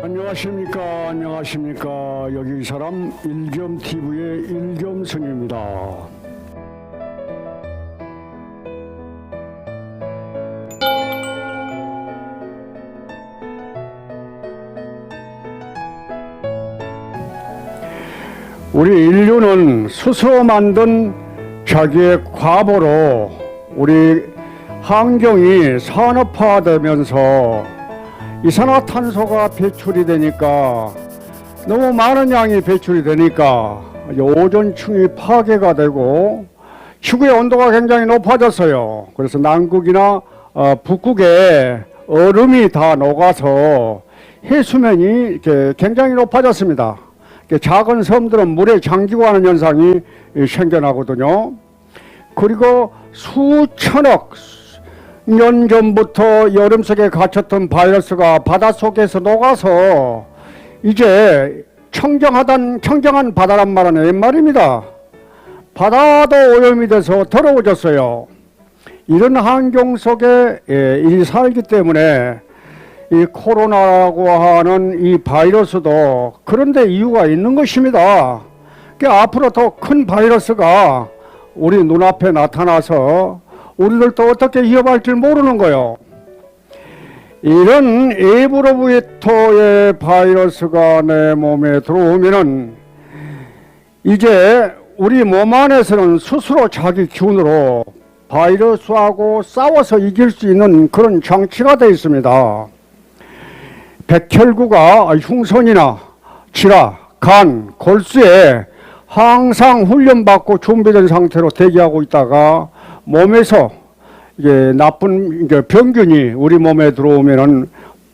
안녕하십니까. 여기 이 사람 일겸TV의 일겸선입니다. 우리 인류는 스스로 만든 자기의 과보로 우리 환경이 산업화되면서 이산화탄소가 배출이 되니까 너무 많은 양이 배출이 되니까 오존층이 파괴가 되고 지구의 온도가 굉장히 높아졌어요. 그래서 남극이나 북극에 얼음이 다 녹아서 해수면이 이렇게 굉장히 높아졌습니다. 작은 섬들은 물에 잠기고 하는 현상이 생겨나거든요. 그리고 수천억 년 전부터 여름 속에 갇혔던 바이러스가 바닷속에서 녹아서 이제 청정한 바다란 말은 옛말입니다. 바다도 오염이 돼서 더러워졌어요. 이런 환경 속에 이 살기 때문에 이 코로나라고 하는 이 바이러스도 그런데 이유가 있는 것입니다. 앞으로 더 큰 바이러스가 우리 눈앞에 나타나서 우리들도 어떻게 위협할지 모르는 거예요. 이런 에브로부터의 바이러스가 내 몸에 들어오면은 이제 우리 몸 안에서는 스스로 자기 기운으로 바이러스하고 싸워서 이길 수 있는 그런 장치가 되어 있습니다. 백혈구가 흉선이나 지라, 간, 골수에 항상 훈련받고 준비된 상태로 대기하고 있다가 몸에서 이게 나쁜 병균이 우리 몸에 들어오면은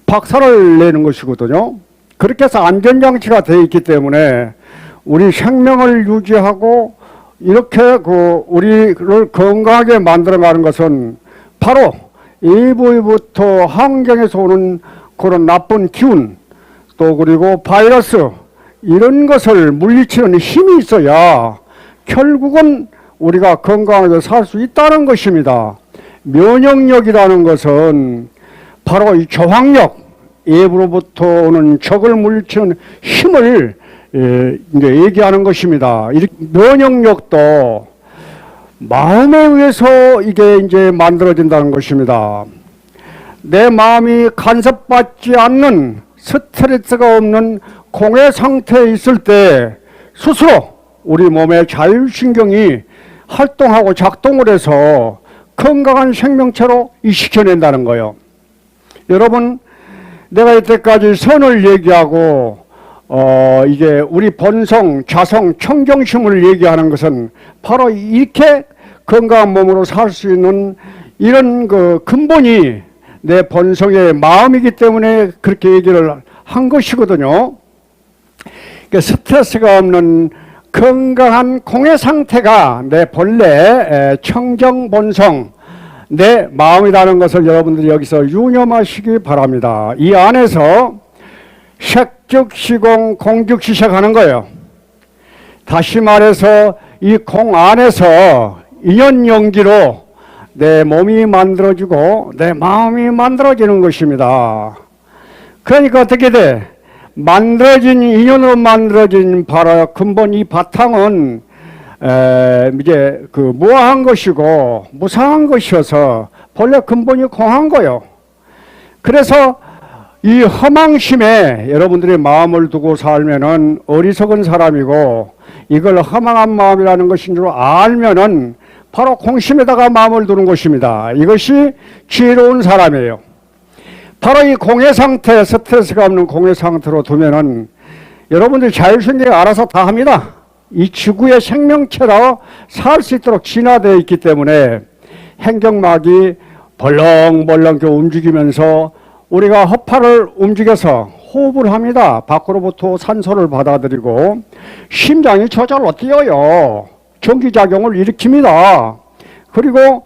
박살을 내는 것이거든요. 그렇게 해서 안전장치가 되어 있기 때문에 우리 생명을 유지하고 이렇게 우리를 건강하게 만들어가는 것은 바로 이부부터 환경에서 오는 그런 나쁜 기운 또 그리고 바이러스 이런 것을 물리치는 힘이 있어야 결국은 우리가 건강하게 살 수 있다는 것입니다. 면역력이라는 것은 바로 이 저항력, 외부로부터 오는 적을 물리치는 힘을 이제 얘기하는 것입니다. 면역력도 마음에 의해서 이게 이제 만들어진다는 것입니다. 내 마음이 간섭받지 않는 스트레스가 없는 공해 상태에 있을 때 스스로 우리 몸의 자율신경이 활동하고 작동을 해서 건강한 생명체로 이식혀낸다는 거예요. 여러분, 내가 이때까지 선을 얘기하고 이게 우리 본성, 자성, 청정심을 얘기하는 것은 바로 이렇게 건강한 몸으로 살 수 있는 이런 근본이 내 본성의 마음이기 때문에 그렇게 얘기를 한 것이거든요. 스트레스가 없는 건강한 공해 상태가 내 본래 청정 본성, 내 마음이라는 것을 여러분들이 여기서 유념하시기 바랍니다. 이 안에서 색즉시공, 공즉시색하는 거예요. 다시 말해서 이 공 안에서 인연연기로 내 몸이 만들어지고 내 마음이 만들어지는 것입니다. 그러니까 어떻게 돼? 만들어진 인연으로 만들어진 바로 근본 이 바탕은 이제 무아한 것이고 무상한 것이어서 본래 근본이 공한 거요. 그래서 이 허망심에 여러분들의 마음을 두고 살면은 어리석은 사람이고 이걸 허망한 마음이라는 것인 줄 알면은 바로 공심에다가 마음을 두는 것입니다. 이것이 지혜로운 사람이에요. 바로 이 공해 상태, 스트레스가 없는 공해 상태로 두면은 여러분들이 자율신경이 알아서 다 합니다. 이 지구의 생명체로 살 수 있도록 진화되어 있기 때문에 행경막이 벌렁벌렁 움직이면서 우리가 허파를 움직여서 호흡을 합니다. 밖으로부터 산소를 받아들이고 심장이 저절로 뛰어요. 전기작용을 일으킵니다. 그리고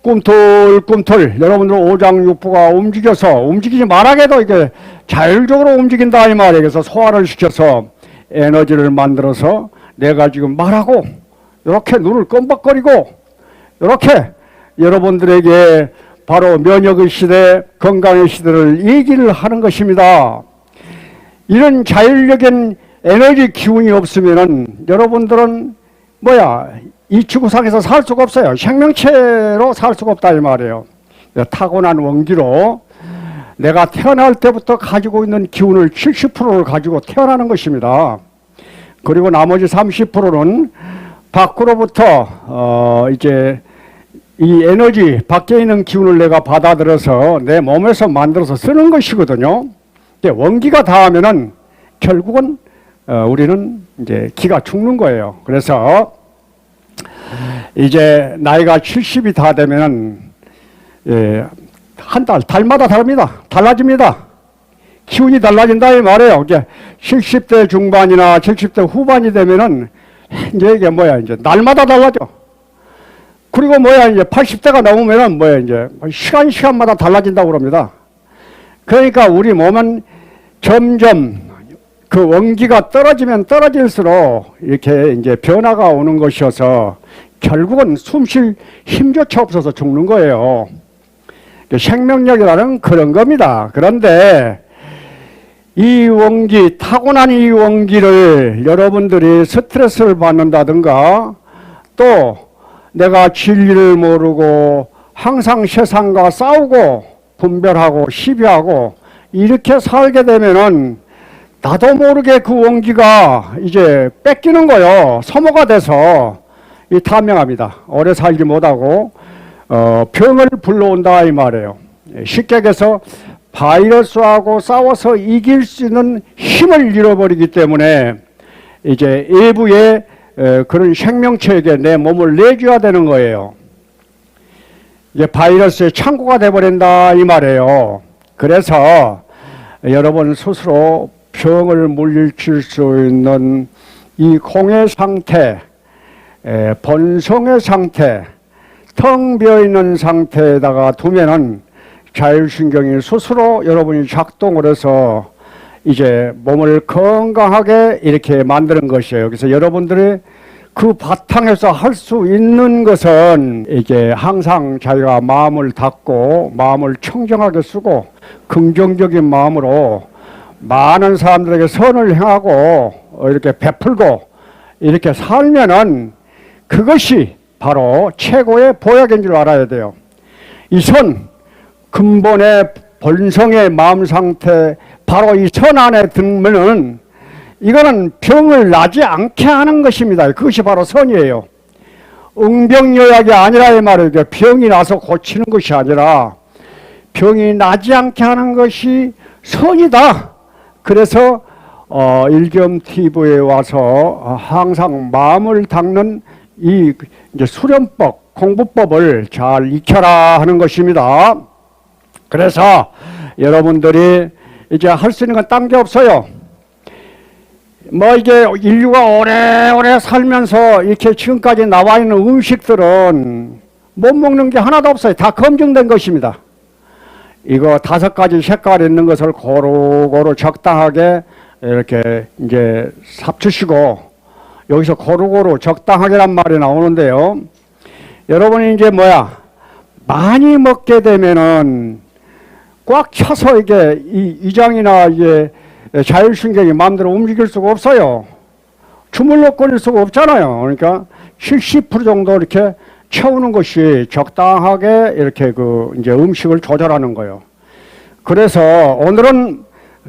꿈틀꿈틀 여러분들 오장육부가 움직여서 움직이지 말아도 이게 자율적으로 움직인다 이 말이에요. 그래서 소화를 시켜서 에너지를 만들어서 내가 지금 말하고 이렇게 눈을 껌벅거리고 이렇게 여러분들에게 바로 면역의 시대, 건강의 시대를 얘기를 하는 것입니다. 이런 자율적인 에너지 기운이 없으면은 여러분들은 이 지구상에서 살 수가 없어요. 생명체로 살 수가 없다 이 말이에요. 타고난 원기로 내가 태어날 때부터 가지고 있는 기운을 70%를 가지고 태어나는 것입니다. 그리고 나머지 30%는 밖으로부터 이제 이 에너지 밖에 있는 기운을 내가 받아들여서 내 몸에서 만들어서 쓰는 것이거든요. 원기가 닿으면은 결국은 우리는 이제 기가 죽는 거예요. 그래서 이제 나이가 70이 다 되면은 한 달마다 다릅니다. 달라집니다. 기운이 달라진다 이 말이에요. 이제 70대 중반이나 70대 후반이 되면은 이제 이게 이제 날마다 달라져. 그리고 이제 80대가 넘으면은 이제 시간마다 달라진다고 그럽니다. 그러니까 우리 몸은 점점 그 원기가 떨어지면 떨어질수록 이렇게 이제 변화가 오는 것이어서 결국은 숨 쉴 힘조차 없어서 죽는 거예요. 생명력이라는 그런 겁니다. 그런데 이 원기, 타고난 이 원기를 여러분들이 스트레스를 받는다든가 또 내가 진리를 모르고 항상 세상과 싸우고 분별하고 시비하고 이렇게 살게 되면은 나도 모르게 그 원기가 이제 뺏기는 거요. 소모가 돼서 이 탐명합니다. 오래 살지 못하고 병을 불러온다 이 말이에요. 쉽게 얘기해서 바이러스하고 싸워서 이길 수 있는 힘을 잃어버리기 때문에 이제 외부의 그런 생명체에게 내 몸을 내줘야 되는 거예요. 이제 바이러스의 창고가 돼버린다 이 말이에요. 그래서 여러분 스스로 병을 물리칠 수 있는 이 공의 상태, 본성의 상태, 텅 비어있는 상태에다가 두면은 자율신경이 스스로 여러분이 작동을 해서 이제 몸을 건강하게 이렇게 만드는 것이에요. 그래서 여러분들이 그 바탕에서 할 수 있는 것은 이제 항상 자기가 마음을 닫고 마음을 청정하게 쓰고 긍정적인 마음으로 많은 사람들에게 선을 행하고 이렇게 베풀고 이렇게 살면은 그것이 바로 최고의 보약인 줄 알아야 돼요. 이 선, 근본의 본성의 마음 상태, 바로 이 선 안에 들면은 이거는 병을 나지 않게 하는 것입니다. 그것이 바로 선이에요. 응병요약이 아니라 이 말이에요. 병이 나서 고치는 것이 아니라 병이 나지 않게 하는 것이 선이다. 그래서 일겸TV에 와서 항상 마음을 닦는 이 이제 수련법, 공부법을 잘 익혀라 하는 것입니다. 그래서 여러분들이 이제 할 수 있는 건 딴 게 없어요. 이게 인류가 오래오래 살면서 이렇게 지금까지 나와 있는 음식들은 못 먹는 게 하나도 없어요. 다 검증된 것입니다. 이거 5가지 색깔 있는 것을 고루고루 적당하게 이렇게 이제 삽주시고 여기서 고루고루 적당하게란 말이 나오는데요. 여러분이 이제 많이 먹게 되면은 꽉 차서 이게 이장이나 이게 자율신경이 마음대로 움직일 수가 없어요. 주물럭거릴 수가 없잖아요. 그러니까 70% 정도 이렇게 채우는 것이 적당하게 이렇게 이제 음식을 조절하는 거예요. 그래서 오늘은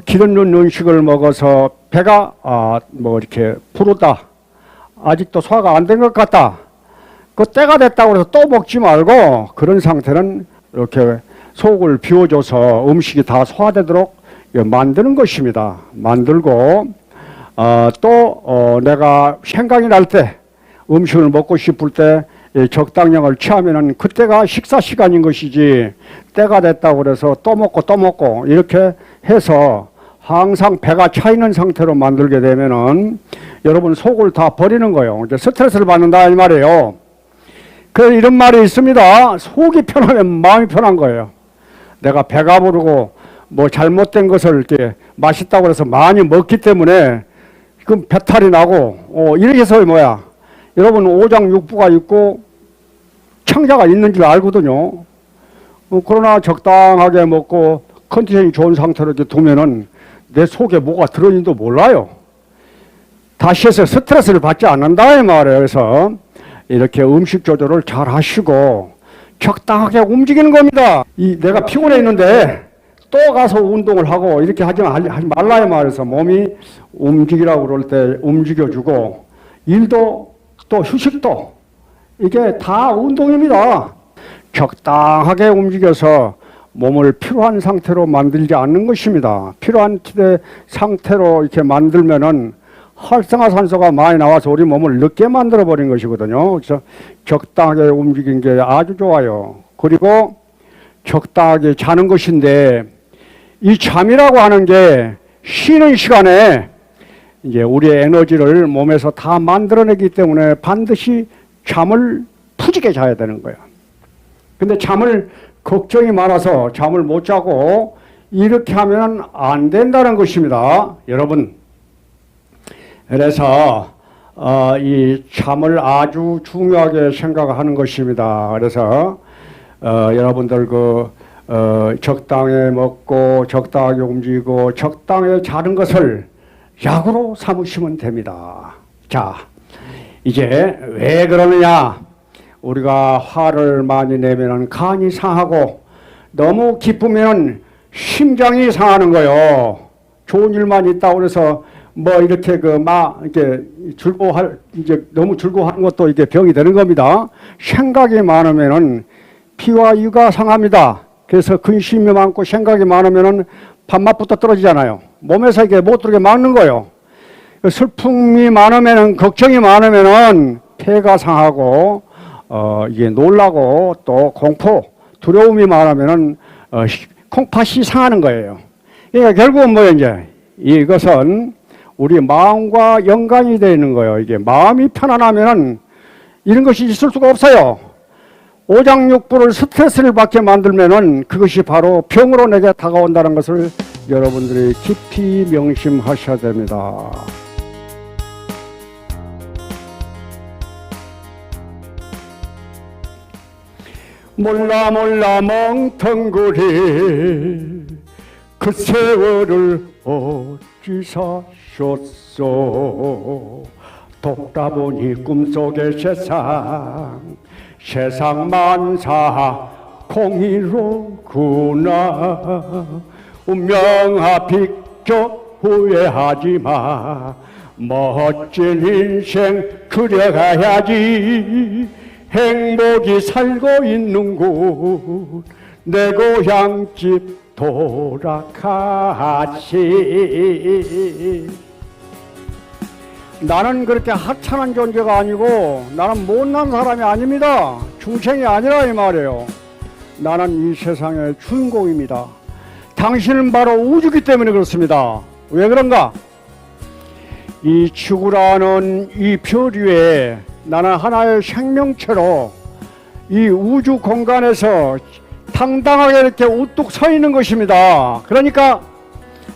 기름 넣은 음식을 먹어서 배가 이렇게 부르다. 아직도 소화가 안 된 것 같다. 그 때가 됐다고 해서 또 먹지 말고 그런 상태는 이렇게 속을 비워줘서 음식이 다 소화되도록 만드는 것입니다. 만들고 또 내가 생각이 날 때 음식을 먹고 싶을 때 적당량을 취하면은 그때가 식사 시간인 것이지 때가 됐다고 그래서 또 먹고 이렇게 해서 항상 배가 차 있는 상태로 만들게 되면은 여러분 속을 다 버리는 거예요. 이제 스트레스를 받는다 이 말이에요. 그래서 이런 말이 있습니다. 속이 편하면 마음이 편한 거예요. 내가 배가 부르고 잘못된 것을 이렇게 맛있다고 해서 많이 먹기 때문에 그럼 배탈이 나고 이렇게 해서 여러분 오장육부가 있고 창자가 있는 줄 알거든요. 그러나 적당하게 먹고 컨디션이 좋은 상태로 이렇게 두면은 내 속에 뭐가 들어있는지도 몰라요. 다시 해서 스트레스를 받지 않는다 이 말이에요. 그래서 이렇게 음식 조절을 잘 하시고 적당하게 움직이는 겁니다. 내가 피곤해 있는데 또 가서 운동을 하고 이렇게 하지 말라 이 말이에요. 몸이 움직이라고 그럴 때 움직여주고, 일도 또 휴식도 이게 다 운동입니다. 적당하게 움직여서 몸을 필요한 상태로 만들지 않는 것입니다. 필요한 상태로 이렇게 만들면은 활성화산소가 많이 나와서 우리 몸을 늦게 만들어 버린 것이거든요. 그래서 적당하게 움직이는 게 아주 좋아요. 그리고 적당하게 자는 것인데, 이 잠이라고 하는 게 쉬는 시간에 이제 우리의 에너지를 몸에서 다 만들어내기 때문에 반드시 잠을 푸지게 자야 되는 거예요. 근데 잠을 걱정이 많아서 잠을 못 자고 이렇게 하면 안 된다는 것입니다. 여러분, 그래서 이 잠을 아주 중요하게 생각하는 것입니다. 그래서 여러분들 적당히 먹고 적당하게 움직이고 적당히 자는 것을 약으로 삼으시면 됩니다. 자, 이제 왜 그러느냐? 우리가 화를 많이 내면 간이 상하고, 너무 기쁘면 심장이 상하는 거요. 좋은 일만 있다고 그래서 이렇게 이렇게 이제 너무 즐거워하는 것도 이게 병이 되는 겁니다. 생각이 많으면은 피와 위가 상합니다. 그래서 근심이 많고 생각이 많으면은 밥맛부터 떨어지잖아요. 몸에서 이게 못 들게 막는 거예요. 슬픔이 많으면은, 걱정이 많으면은 폐가 상하고, 이게 놀라고 또 공포, 두려움이 많으면은 콩팥이 상하는 거예요. 그러니까 결국은 이제 이것은 우리 마음과 연관이 되어 있는 거예요. 이게 마음이 편안하면은 이런 것이 있을 수가 없어요. 오장육부를 스트레스를 받게 만들면은 그것이 바로 병으로 내게 다가온다는 것을 여러분들이 깊이 명심하셔야 됩니다. 몰라 멍텅구리 그 세월을 어찌 사셨소. 독다보니 꿈속의 세상 만사 공이로구나. 운명아 비켜 후회하지마. 멋진 인생 그려가야지. 행복이 살고 있는 곳 내 고향집 돌아가시. 나는 그렇게 하찮은 존재가 아니고 나는 못난 사람이 아닙니다. 중생이 아니라 이 말이에요. 나는 이 세상의 주인공입니다. 당신은 바로 우주이기 때문에 그렇습니다. 왜 그런가? 이 지구라는 이 별 위에 나는 하나의 생명체로 이 우주 공간에서 당당하게 이렇게 우뚝 서 있는 것입니다. 그러니까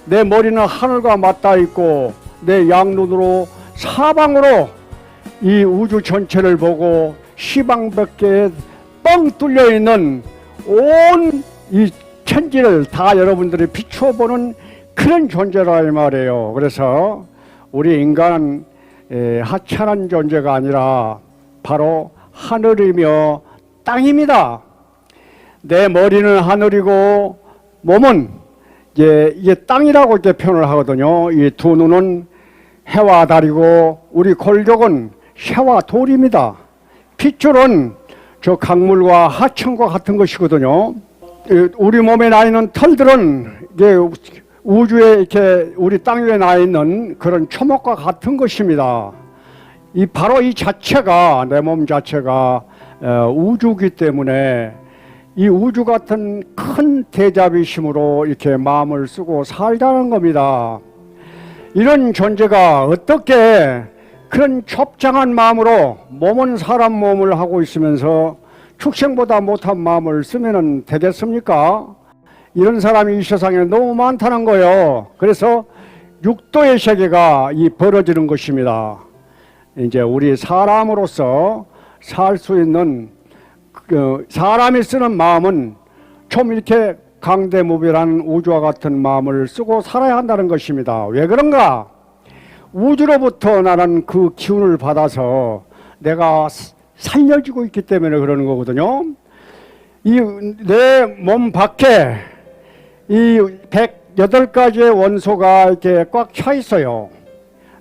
내 머리는 하늘과 맞닿아 있고 내 양눈으로 사방으로 이 우주 전체를 보고 시방밖에 뻥 뚫려 있는 온 이 천지를 다 여러분들이 비춰보는 그런 존재라 이 말이에요. 그래서 우리 인간은 하찮은 존재가 아니라 바로 하늘이며 땅입니다. 내 머리는 하늘이고 몸은 이게 땅이라고 이렇게 표현을 하거든요. 이 두 눈은 해와 달이고 우리 골격은 새와 돌입니다. 핏줄은 저 강물과 하천과 같은 것이거든요. 우리 몸에 나 있는 털들은 이게 우주에 이렇게 우리 땅 위에 나 있는 그런 초목과 같은 것입니다. 바로 이 자체가, 내 몸 자체가 우주이기 때문에 이 우주 같은 큰 대자비심으로 이렇게 마음을 쓰고 살자는 겁니다. 이런 존재가 어떻게 그런 좁장한 마음으로 몸은 사람 몸을 하고 있으면서 축생보다 못한 마음을 쓰면 되겠습니까? 이런 사람이 이 세상에 너무 많다는 거예요. 그래서 육도의 세계가 벌어지는 것입니다. 이제 우리 사람으로서 살 수 있는 사람이 쓰는 마음은 좀 이렇게 강대무비란 우주와 같은 마음을 쓰고 살아야 한다는 것입니다. 왜 그런가? 우주로부터 나는 그 기운을 받아서 내가 살려지고 있기 때문에 그러는 거거든요. 이 내 몸 밖에 이 108가지의 원소가 이렇게 꽉 차 있어요.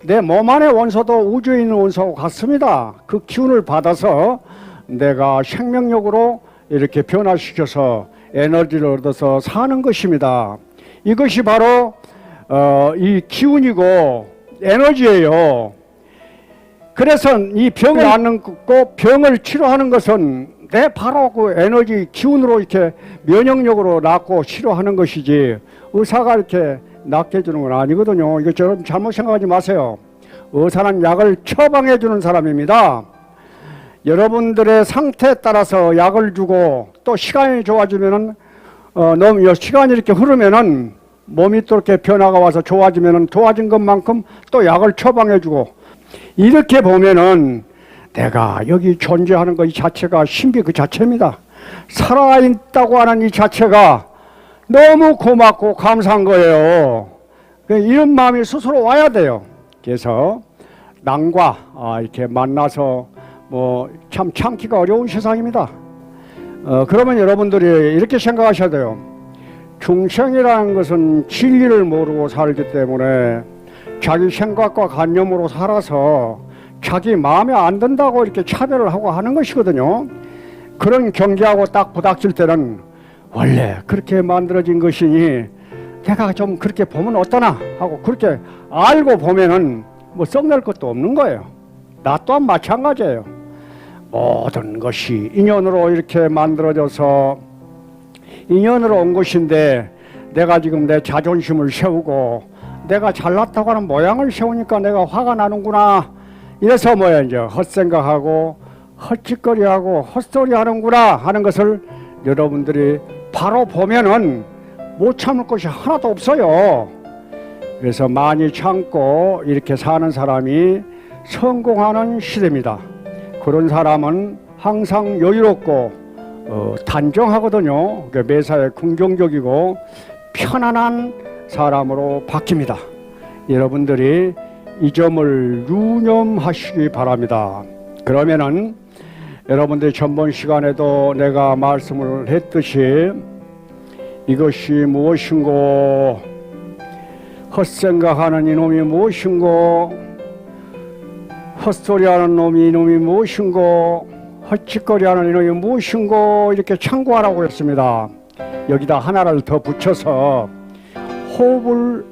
내 몸 안의 원소도 우주에 있는 원소와 같습니다. 그 기운을 받아서 내가 생명력으로 이렇게 변화시켜서 에너지를 얻어서 사는 것입니다. 이것이 바로 이 기운이고 에너지예요. 그래서 이 병을 앓는 거, 병을 치료하는 것은 내 바로 그 에너지 기운으로 이렇게 면역력으로 낫고 치료하는 것이지 의사가 이렇게 낫게 해주는 건 아니거든요. 이거 좀 잘못 생각하지 마세요. 의사는 약을 처방해 주는 사람입니다. 여러분들의 상태에 따라서 약을 주고 또 시간이 좋아지면은 너무 시간이 이렇게 흐르면은 몸이 또 이렇게 변화가 와서 좋아지면은 좋아진 것만큼 또 약을 처방해 주고 이렇게 보면은 내가 여기 존재하는 것 이 자체가 신비 그 자체입니다. 살아있다고 하는 이 자체가 너무 고맙고 감사한 거예요. 이런 마음이 스스로 와야 돼요. 그래서 남과 이렇게 만나서 참 참기가 어려운 세상입니다. 그러면 여러분들이 이렇게 생각하셔야 돼요. 중생이라는 것은 진리를 모르고 살기 때문에 자기 생각과 관념으로 살아서 자기 마음에 안 든다고 이렇게 차별을 하고 하는 것이거든요. 그런 경계하고 딱 부닥칠 때는 원래 그렇게 만들어진 것이니 내가 좀 그렇게 보면 어떠나 하고 그렇게 알고 보면은 썩낼 것도 없는 거예요. 나 또한 마찬가지예요. 모든 것이 인연으로 이렇게 만들어져서 인연으로 온 것인데 내가 지금 내 자존심을 세우고 내가 잘났다고 하는 모양을 세우니까 내가 화가 나는구나. 이래서 이제 헛생각하고 헛짓거리하고 헛소리 하는구나 하는 것을 여러분들이 바로 보면은 못 참을 것이 하나도 없어요. 그래서 많이 참고 이렇게 사는 사람이 성공하는 시대입니다. 그런 사람은 항상 여유롭고 단정하거든요. 매사에 긍정적이고 편안한 사람으로 바뀝니다. 여러분들이 이 점을 유념하시기 바랍니다. 그러면은 여러분들이 전번 시간에도 내가 말씀을 했듯이 이것이 무엇인고 헛생각하는 이놈이 무엇인고 헛소리하는 놈이 이놈이 무엇인고 헛짓거리하는 이놈이 무엇인고 이렇게 참고하라고 했습니다. 여기다 하나를 더 붙여서 호흡을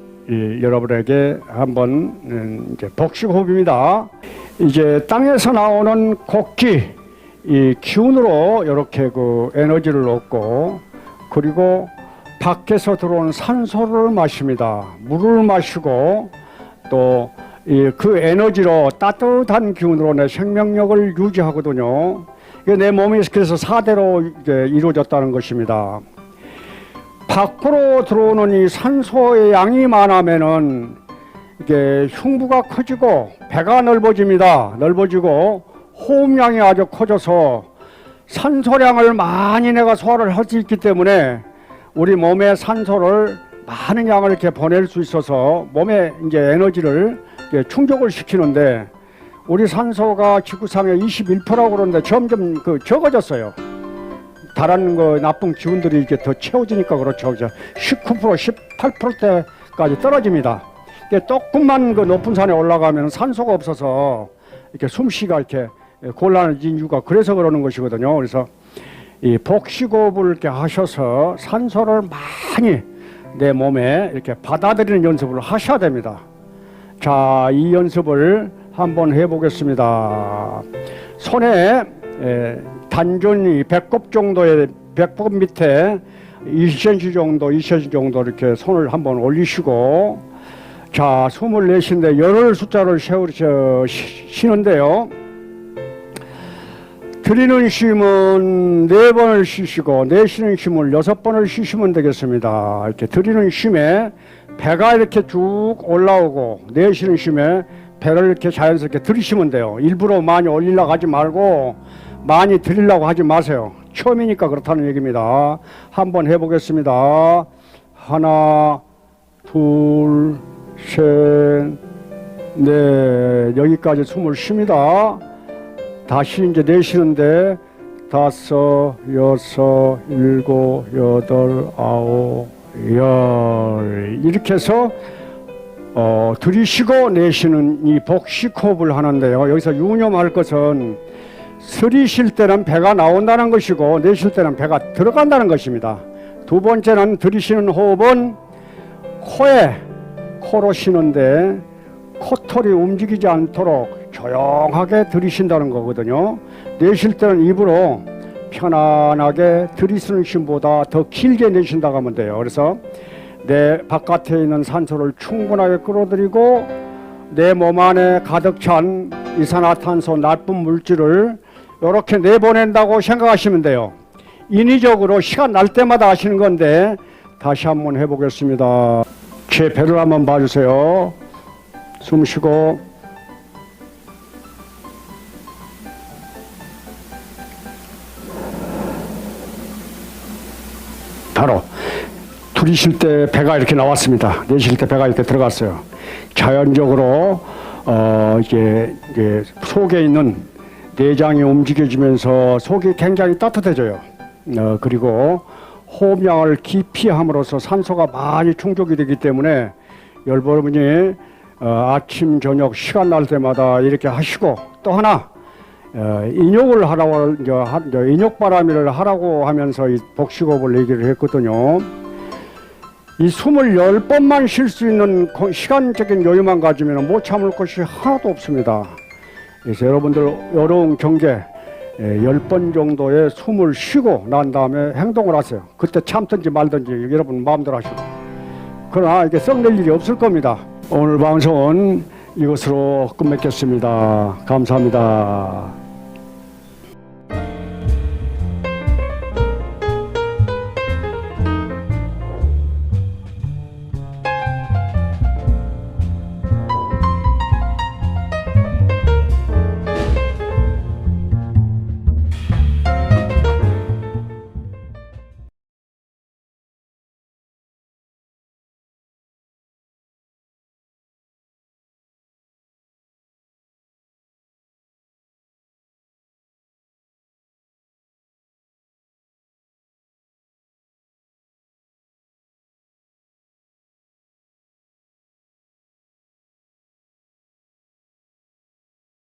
여러분에게 한번 이제 복식 호흡입니다. 이제 땅에서 나오는 곡기 이 기운으로 이렇게 그 에너지를 얻고 그리고 밖에서 들어온 산소를 마십니다. 물을 마시고 또 그 에너지로 따뜻한 기운으로 내 생명력을 유지하거든요. 내 몸이 그래서 4대로 이루어졌다는 것입니다. 밖으로 들어오는 이 산소의 양이 많으면은 이게 흉부가 커지고 배가 넓어집니다. 넓어지고 호흡량이 아주 커져서 산소량을 많이 내가 소화를 할 수 있기 때문에 우리 몸에 산소를 많은 양을 이렇게 보낼 수 있어서 몸에 이제 에너지를 충족을 시키는데 우리 산소가 지구상의 21%라고 그러는데 점점 적어졌어요. 다른 나쁜 기운들이 이렇게 더 채워지니까 그렇죠. 19%, 18%대까지 떨어집니다. 조금만 높은 산에 올라가면 산소가 없어서 이렇게 숨쉬기가 이렇게 곤란해진 이유가 그래서 그러는 것이거든요. 그래서 이 복식호흡을 이렇게 하셔서 산소를 많이 내 몸에 이렇게 받아들이는 연습을 하셔야 됩니다. 자, 이 연습을 한번 해보겠습니다. 손에 단전이 배꼽 정도의 배꼽 밑에 2cm 정도, 2cm 정도 이렇게 손을 한번 올리시고 자, 숨을 내쉬는데 열을 숫자를 쉬는데요. 들이는 쉼은 4번을 쉬시고 내쉬는 쉼을 6번을 쉬시면 되겠습니다. 이렇게 들이는 쉼에 배가 이렇게 쭉 올라오고 내쉬는 쉼에 배를 이렇게 자연스럽게 들이쉬면 돼요. 일부러 많이 올리려고 하지 말고 많이 들이려고 하지 마세요. 처음이니까 그렇다는 얘기입니다. 한번 해보겠습니다. 하나, 둘, 셋, 넷. 여기까지 숨을 쉽니다. 다시 이제 내쉬는데 다섯, 여섯, 일곱, 여덟, 아홉, 열. 이렇게 해서 들이쉬고 내쉬는 이 복식호흡을 하는데요. 여기서 유념할 것은 들이쉴 때는 배가 나온다는 것이고 내쉴 때는 배가 들어간다는 것입니다. 두 번째는 들이쉬는 호흡은 코로 쉬는데 코털이 움직이지 않도록 조용하게 들이쉰다는 거거든요. 내쉴 때는 입으로 편안하게 들이쉬는 쉼보다 더 길게 내쉰다고 하면 돼요. 그래서 내 바깥에 있는 산소를 충분하게 끌어들이고 내 몸 안에 가득 찬 이산화탄소 나쁜 물질을 이렇게 내보낸다고 생각하시면 돼요. 인위적으로 시간 날 때마다 하시는 건데 다시 한번 해보겠습니다. 제 배를 한번 봐주세요. 숨 쉬고 바로 들이쉴 때 배가 이렇게 나왔습니다. 내쉴 때 배가 이렇게 들어갔어요. 자연적으로 이제 속에 있는 내장이 움직여지면서 속이 굉장히 따뜻해져요. 그리고 호흡량을 깊이 함으로써 산소가 많이 충족이 되기 때문에 여러분이 아침 저녁 시간 날 때마다 이렇게 하시고 또 하나 인욕을 하라고 인욕바람이를 하라고 하면서 이 복식호흡을 얘기를 했거든요. 이 숨을 10번만 쉴 수 있는 시간적인 여유만 가지면 못 참을 것이 하나도 없습니다. 그래서 여러분들 어려운 경계 10번 정도의 숨을 쉬고 난 다음에 행동을 하세요. 그때 참든지 말든지 여러분 마음대로 하시고. 그러나 이게 썩낼 일이 없을 겁니다. 오늘 방송은 이것으로 끝맺겠습니다. 감사합니다.